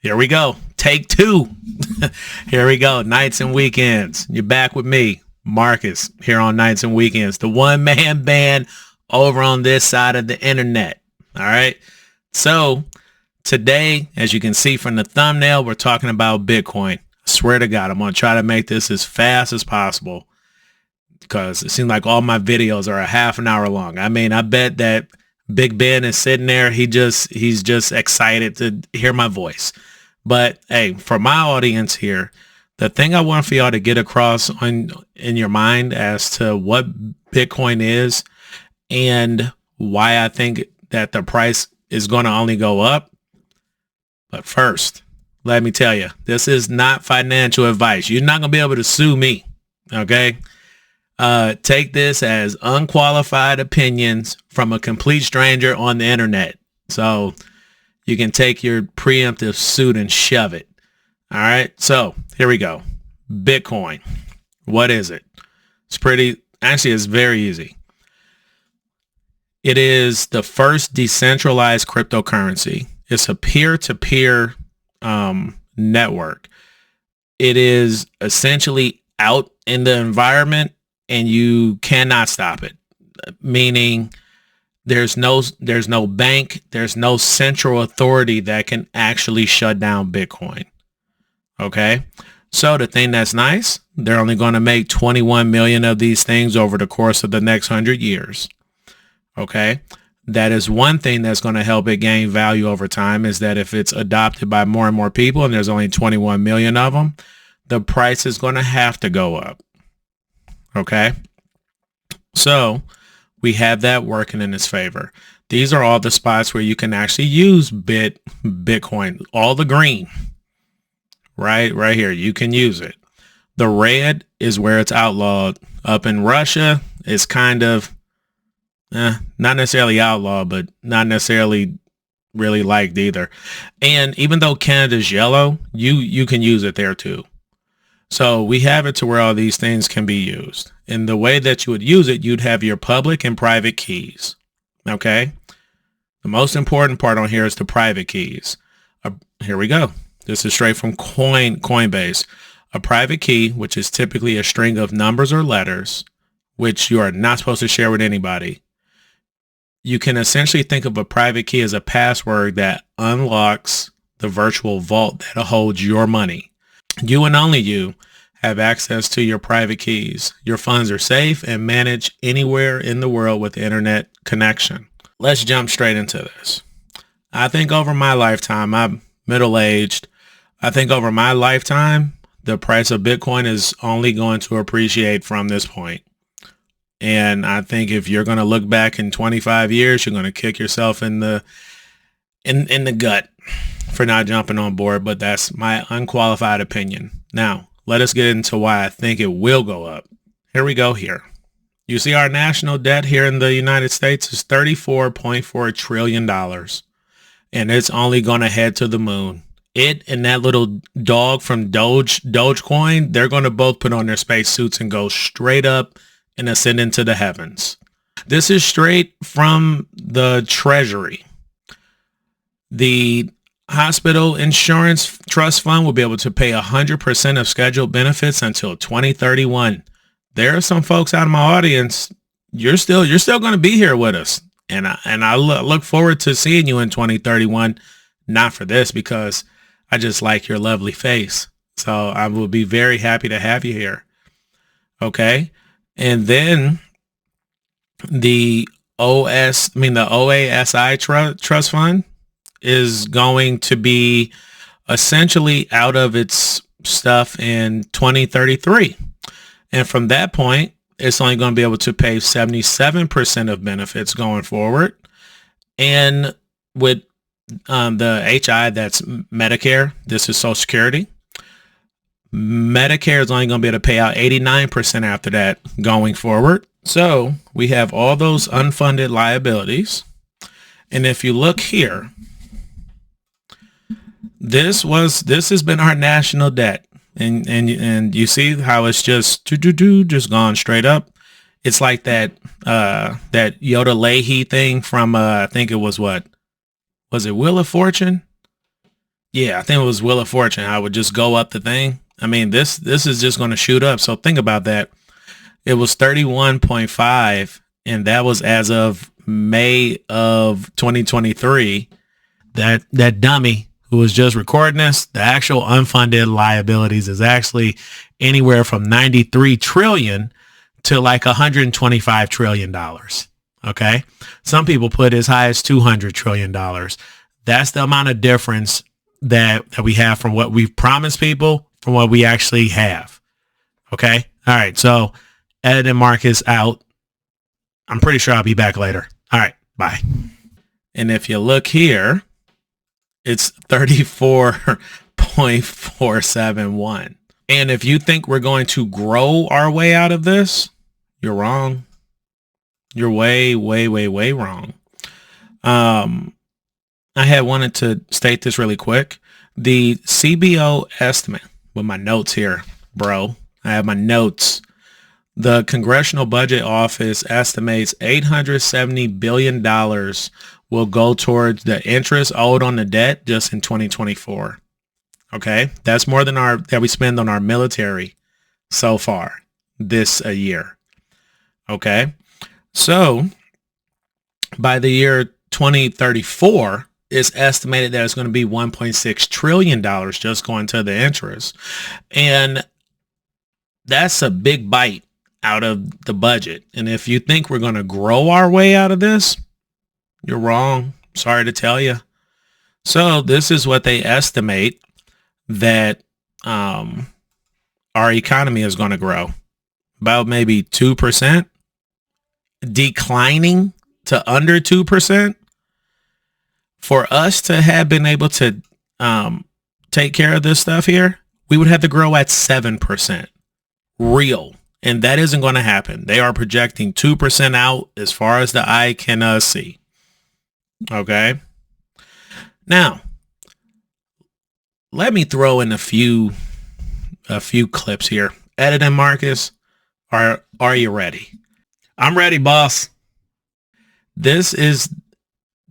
Here we go. Take two. Here we go. Nights and weekends. You're back with me, Marcus, here on Nights and Weekends, the one man band over on this side of the internet. All right. So today, as you can see from the thumbnail, we're talking about Bitcoin. I swear to God, I'm going to try to make this as fast as possible because it seems like all my videos are a half an hour long. I mean, I bet that Big Ben is sitting there. He's just excited to hear my voice. But hey, for my audience here, the thing I want for y'all to get across in your mind as to what Bitcoin is and why I think that the price is going to only go up. But first, let me tell you, this is not financial advice. You're not going to be able to sue me. Okay. Take this as unqualified opinions from a complete stranger on the internet. So you can take your preemptive suit and shove it. All right. So here we go. Bitcoin. What is it? It's very easy. It is the first decentralized cryptocurrency. It's a peer-to-peer network. It is essentially out in the environment and you cannot stop it. Meaning there's no bank, there's no central authority that can actually shut down Bitcoin. Okay. So the thing that's nice, they're only going to make 21 million of these things over the course of the next 100 years. Okay. That is one thing that's going to help it gain value over time, is that if it's adopted by more and more people and there's only 21 million of them, the price is going to have to go up. Okay. So we have that working in its favor. These are all the spots where you can actually use Bitcoin, all the green, right here. You can use it. The red is where it's outlawed. Up in Russia, it's kind of not necessarily outlawed, but not necessarily really liked either. And even though Canada's yellow, you can use it there too. So we have it to where all these things can be used. And the way that you would use it, you'd have your public and private keys. Okay. The most important part on here is the private keys. Here we go. This is straight from Coinbase. A private key, which is typically a string of numbers or letters, which you are not supposed to share with anybody. You can essentially think of a private key as a password that unlocks the virtual vault that holds your money. You and only you have access to your private keys. Your funds are safe and managed anywhere in the world with internet connection. Let's jump straight into this. I think over my lifetime, I'm middle-aged. I think over my lifetime, the price of Bitcoin is only going to appreciate from this point. And I think if you're going to look back in 25 years, you're going to kick yourself in the gut for not jumping on board, but that's my unqualified opinion. Now, let us get into why I think it will go up. Here we go here. You see our national debt here in the United States is $34.4 trillion. And it's only going to head to the moon. It and that little dog from Dogecoin, they're going to both put on their space suits and go straight up and ascend into the heavens. This is straight from the Treasury. The Hospital Insurance Trust Fund will be able to pay 100% of scheduled benefits until 2031. There are some folks out of my audience. You're still going to be here with us. And I look forward to seeing you in 2031. Not for this, because I just like your lovely face. So I will be very happy to have you here. Okay. And then the OASI Trust Fund is going to be essentially out of its stuff in 2033. And from that point, it's only going to be able to pay 77% of benefits going forward. And with the HI, that's Medicare, this is Social Security. Medicare is only going to be able to pay out 89% after that going forward. So we have all those unfunded liabilities. And if you look here, this has been our national debt. And you see how it's just gone straight up. It's like that Yoda Leahy thing from I think it was Wheel of Fortune? Yeah, I think it was Wheel of Fortune. I would just go up the thing. I mean, this is just going to shoot up. So think about that. It was 31.5, and that was as of May of 2023. That dummy who was just recording this, the actual unfunded liabilities is actually anywhere from 93 trillion to like 125 trillion dollars. Okay. Some people put as high as 200 trillion dollars. That's the amount of difference that we have from what we've promised people from what we actually have. Okay. All right. So Ed and Marcus out. I'm pretty sure I'll be back later. All right. Bye. And if you look here, it's 34.471. And if you think we're going to grow our way out of this, you're wrong. You're way, way, way, way wrong. I had wanted to state this really quick. The CBO estimate with my notes here, bro. I have my notes. The Congressional Budget Office estimates $870 billion will go towards the interest owed on the debt just in 2024. Okay, that's more than that we spend on our military so far this year. Okay, so by the year 2034, it's estimated that it's going to be $1.6 trillion just going to the interest. And that's a big bite out of the budget. And if you think we're going to grow our way out of this, you're wrong. Sorry to tell you. So this is what they estimate that our economy is going to grow. About maybe 2%, declining to under 2%. For us to have been able to take care of this stuff here, we would have to grow at 7% real. And that isn't going to happen. They are projecting 2% out as far as the eye can see. Okay. Now, let me throw in a few clips here. Ed and Marcus, are you ready? I'm ready, boss. This is,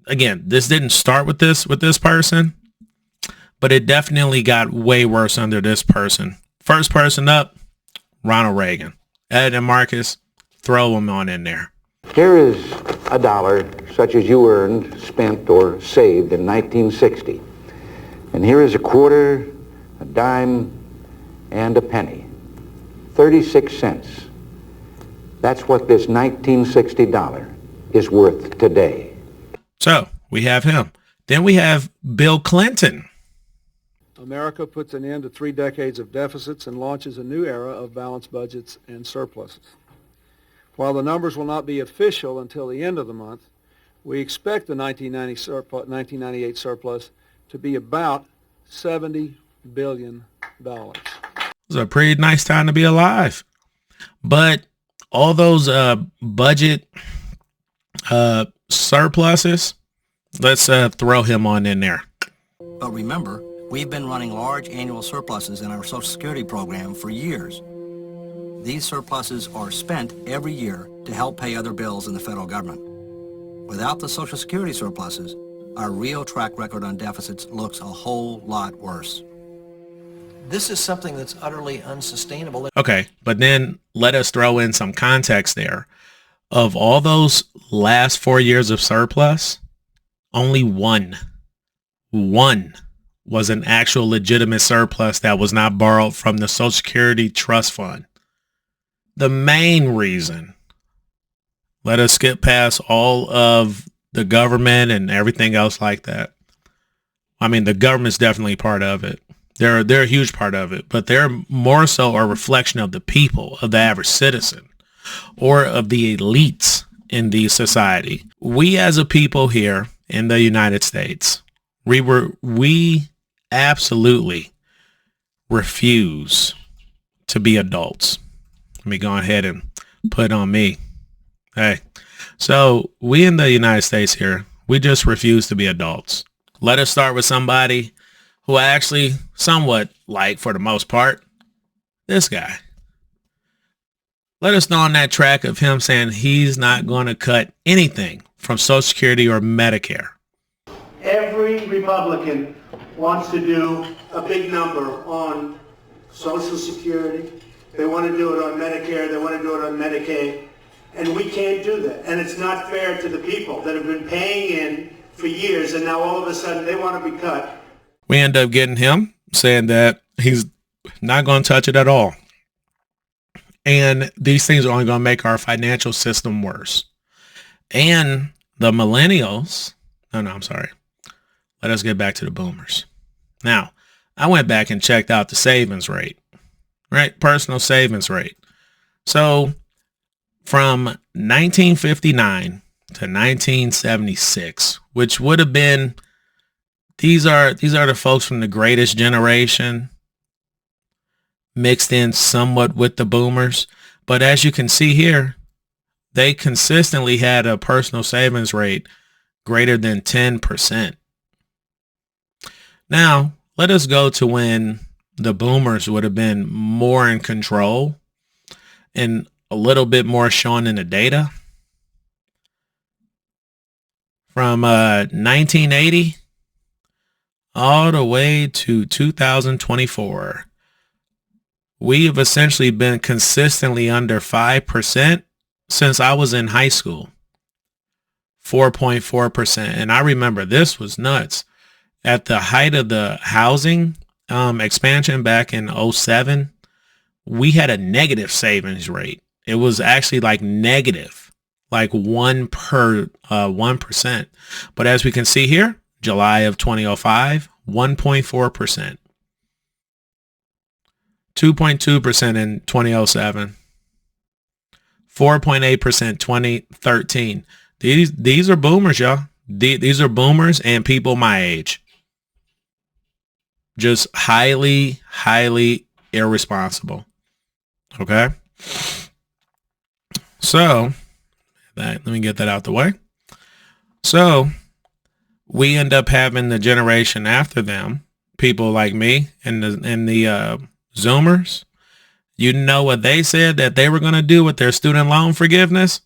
again, this didn't start with this person, but it definitely got way worse under this person. First person up, Ronald Reagan. Ed and Marcus, throw them on in there. Here is a dollar such as you earned, spent, or saved in 1960. And here is a quarter, a dime, and a penny. 36 cents. That's what this 1960 dollar is worth today. So we have him. Then we have Bill Clinton. America puts an end to 3 decades of deficits and launches a new era of balanced budgets and surpluses. While the numbers will not be official until the end of the month, we expect the 1998 surplus to be about $70 billion. It's a pretty nice time to be alive. But all those budget surpluses, let's throw him on in there. But remember, we've been running large annual surpluses in our Social Security program for years. These surpluses are spent every year to help pay other bills in the federal government. Without the Social Security surpluses, our real track record on deficits looks a whole lot worse. This is something that's utterly unsustainable. Okay, but then let us throw in some context there. Of all those last 4 years of surplus, only one was an actual legitimate surplus that was not borrowed from the Social Security Trust Fund. The main reason, let us skip past all of the government and everything else like that. I mean, the government's definitely part of it. They're a huge part of it, but they're more so a reflection of the people, of the average citizen, or of the elites in the society. We as a people here in the United States, we absolutely refuse to be adults. Let me go ahead and put on me. Hey, so we in the United States here, we just refuse to be adults. Let us start with somebody who I actually somewhat like for the most part, this guy. Let us know on that track of him saying he's not going to cut anything from Social Security or Medicare. Every Republican wants to do a big number on Social Security. They want to do it on Medicare. They want to do it on Medicaid. And we can't do that. And it's not fair to the people that have been paying in for years, and now all of a sudden they want to be cut. We end up getting him saying that he's not going to touch it at all. And these things are only going to make our financial system worse. And the millennials, I'm sorry. Let us get back to the boomers. Now, I went back and checked out the savings rate, right? Personal savings rate. So from 1959 to 1976, which would have been, these are the folks from the greatest generation mixed in somewhat with the boomers. But as you can see here, they consistently had a personal savings rate greater than 10%. Now, let us go to when the boomers would have been more in control and a little bit more shown in the data. From 1980 all the way to 2024. We have essentially been consistently under 5% since I was in high school. 4.4%. And I remember this was nuts. At the height of the housing expansion back in 2007, we had a negative savings rate. It was actually like negative, like 1%. But as we can see here, July of 2005, 1.4%. 2.2% in 2007, 4.8% 2013. These are boomers, y'all. These are boomers and people my age. Just highly, highly irresponsible. Okay. So let me get that out the way. So we end up having the generation after them, people like me and the Zoomers. You know what they said that they were going to do with their student loan forgiveness?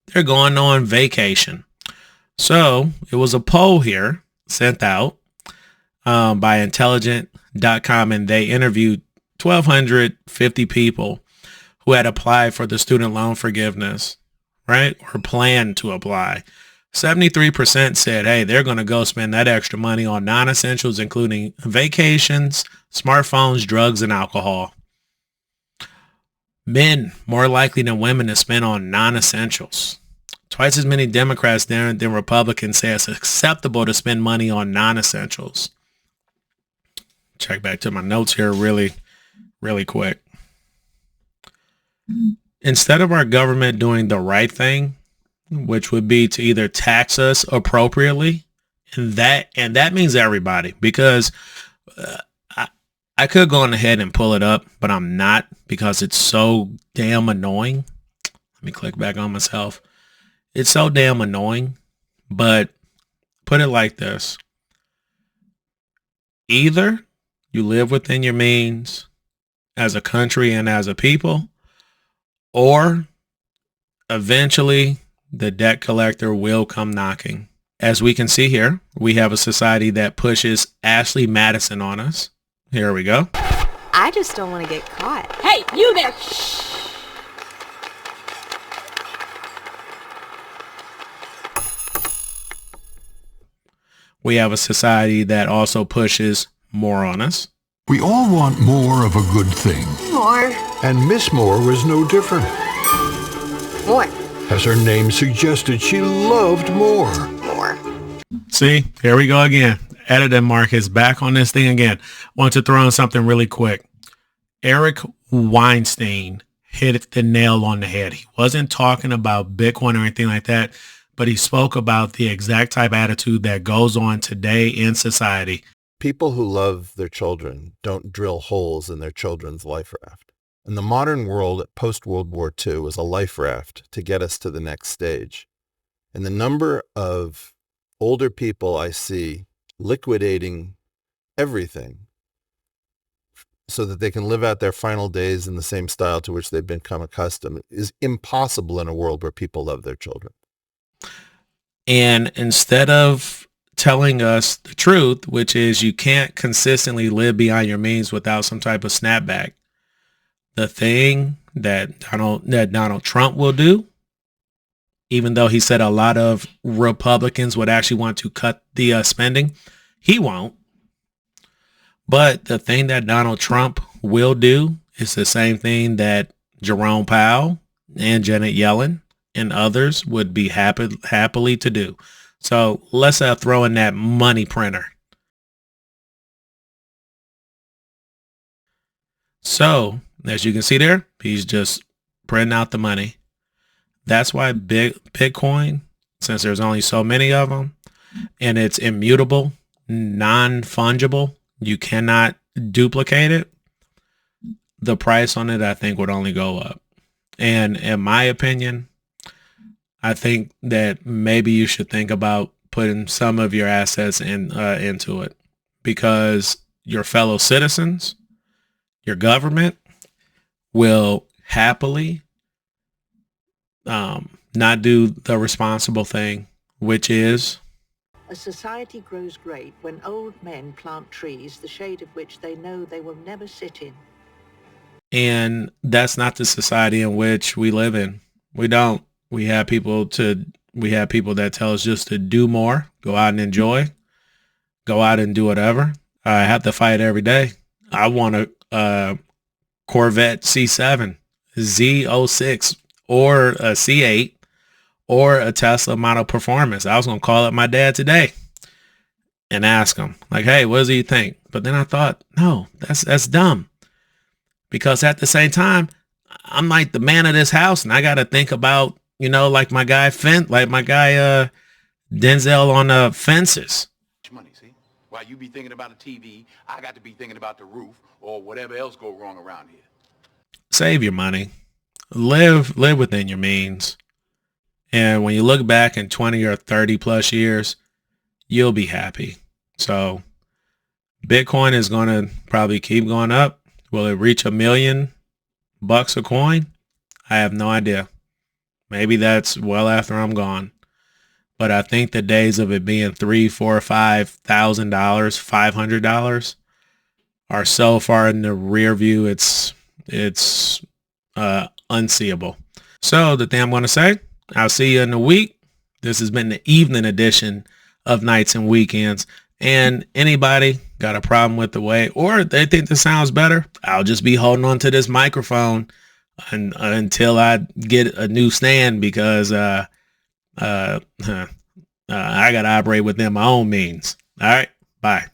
They're going on vacation. So it was a poll here sent out by intelligent.com, and they interviewed 1,250 people who had applied for the student loan forgiveness, right? Or planned to apply. 73% said, hey, they're going to go spend that extra money on non-essentials, including vacations, smartphones, drugs, and alcohol. Men more likely than women to spend on non-essentials. Twice as many Democrats than Republicans say it's acceptable to spend money on non-essentials. Check back to my notes here really, really quick. Instead of our government doing the right thing, which would be to either tax us appropriately, and that means everybody, because I could go on ahead and pull it up, but I'm not, because it's so damn annoying. Let me click back on myself. It's so damn annoying, but put it like this. Either you live within your means as a country and as a people, or eventually the debt collector will come knocking. As we can see here, we have a society that pushes Ashley Madison on us. Here we go. I just don't want to get caught. Hey, you there! Shh! We have a society that also pushes more on us. We all want more of a good thing. More. And Miss Moore was no different. More. As her name suggested, she loved more. More. See, here we go again. Editor Marcus back on this thing again. Want to throw in something really quick. Eric Weinstein hit the nail on the head. He wasn't talking about Bitcoin or anything like that, but he spoke about the exact type of attitude that goes on today in society. People who love their children don't drill holes in their children's life raft. And the modern world post-World War II was a life raft to get us to the next stage. And the number of older people I see liquidating everything so that they can live out their final days in the same style to which they've become accustomed is impossible in a world where people love their children. And instead of telling us the truth, which is you can't consistently live beyond your means without some type of snapback. The thing that Donald Trump will do, even though he said a lot of Republicans would actually want to cut the spending, he won't. But the thing that Donald Trump will do is the same thing that Jerome Powell and Janet Yellen and others would be happily to do. So let's throw in that money printer. So as you can see there, he's just printing out the money. That's why Bitcoin, since there's only so many of them and it's immutable, non-fungible, you cannot duplicate it, the price on it, I think, would only go up. And in my opinion, I think that maybe you should think about putting some of your assets into it, because your fellow citizens, your government will happily not do the responsible thing, which is a society grows great when old men plant trees, the shade of which they know they will never sit in. And that's not the society in which we live in. We don't. We have people that tell us just to do more, go out and enjoy, go out and do whatever. I have to fight every day. I want a Corvette C7, Z06, or a C8, or a Tesla Model Performance. I was going to call up my dad today and ask him, like, hey, what does he think? But then I thought, no, that's dumb. Because at the same time, I'm like the man of this house, and I got to think about, like my guy Denzel on Fences. Money, see? While you be thinking about a TV, I got to be thinking about the roof or whatever else go wrong around here. Save your money. Live within your means. And when you look back in 20 or 30 plus years, you'll be happy. So Bitcoin is going to probably keep going up. Will it reach $1 million a coin? I have no idea. Maybe that's well after I'm gone. But I think the days of it being $3,000, $4,000, $500, $500 are so far in the rear view. It's unseeable. So the thing I'm going to say, I'll see you in a week. This has been the evening edition of Nights and Weekends. And anybody got a problem with the way, or they think this sounds better, I'll just be holding on to this microphone until I get a new stand, because I got to operate within my own means. All right. Bye.